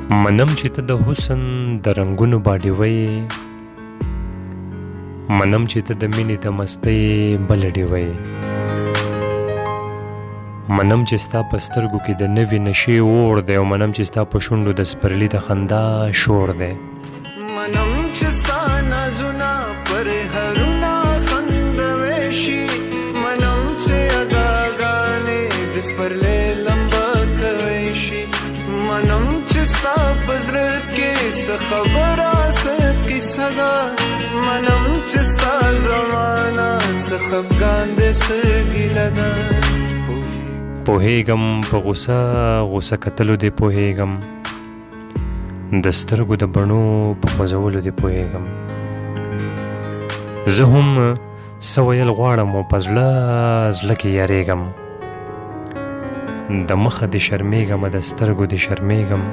منم چې ته د حسن د رنگونو باډیوي، منم چې ته د مینې د مستۍ بل ډیوي، منم چې ستا په سترګو کې د نوې نشې اور دی، او منم چې ستا په شونډو د سپرلي د خندا شور دی. منم چې ستا نازونه پر هرونه خندوي شي، منم چې اداګانې د سپرلي لمبه کوي شي، منم چې ستا په زړه کې څه خبره څه کیسه ده، منم چې ستا زمانه څه خفګان دی څه ګیله ده. پوهیږم په غوسه غوسه کتلو دې پوهیږم، د سترګو د بڼو په خوځولو دې پوهیږم. زه هم څه ویل غواړم او په زړه کې یاریږم، د مخه دې شرمېږم د سترګو دې شرمېږم.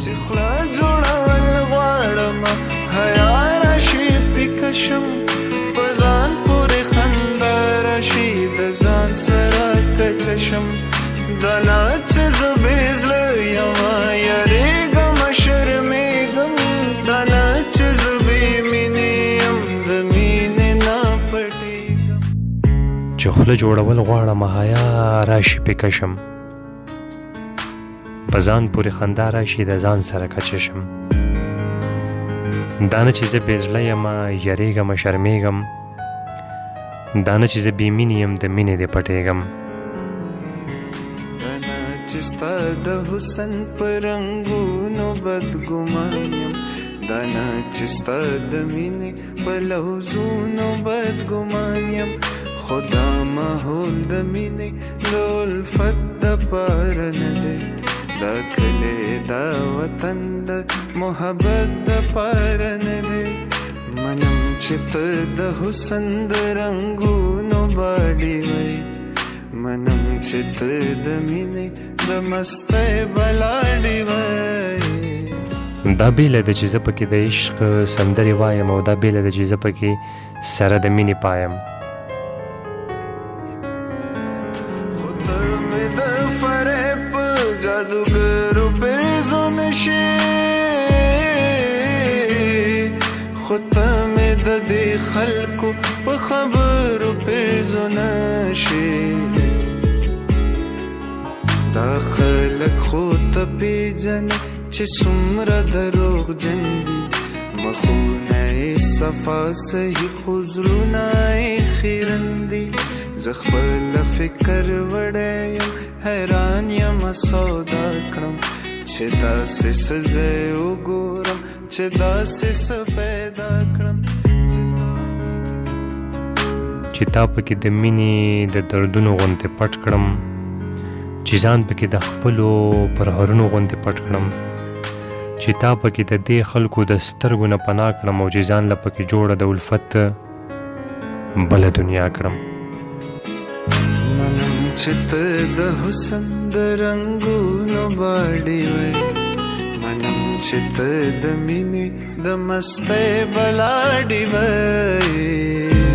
چې خوله جوړول غواړم حیا راشي پیکه شم، په ځان پورې خندا راشي د ځان سره کچه شم، دا نه چې زه بې زړه یمه یارېږم شرمېږم، دا نه چې زه بې مینې یم د مینې نه پټېږم. چې خوله جوړول غواړم حیا راشي پیکه شم، په ځان پورې خندا راشي د ځان سره کچه شم، دا نه چې زه بې زړه یمه یارېږم شرمېږم، دا نه چې زه بې مینې یم د مینې دې پټېږم. دا نه چې ستا د حسن په رنګونو بدګمان یم، دا نه چې ستا د مینې په لوظونو بدګمان یم، خو دا ماحول د مینې د الفت دپاره نه دی، دا کلی دا وطن د محبت دپاره نه دی. منم چې ته د حسن د رنګونو باډي وای، منم چې ته د مینې د مستۍ بلاډي وای. دا بیله ده چې زه پکې د عشق سندرې وایم، او دا بیله ده چې زه پکې سره د مینې پایم. خو ته مې د فریب په جادوګرو پرزو نشې، خو ته مې د دې خلکو په خبرو پرزو نشې، دا خلک خو ته پیژنې چې څومره دروغجن دي، مخونه یې صفا صحیح خو زړونه یې خیرن دي. زه خپله فکر وړی یم حیران یم سودا کړم، چې داسې څه ځای وګورم چې داسې څه پیدا کړم، چې تا پکې د مینې د دردونو غوندې پټ کړم، چې ځان پکې د خپلو پرهرونو غوندې پټ کړم، چې تا پکې د دې خلکو د سترګو نه پناه کړم، او چې ځان له پکې جوړه د الفت بله دنیا کړم. منم چې ته د حسن د رنګونو باډي وای، منم چې ته د مینې د مستۍ بلاډي وای.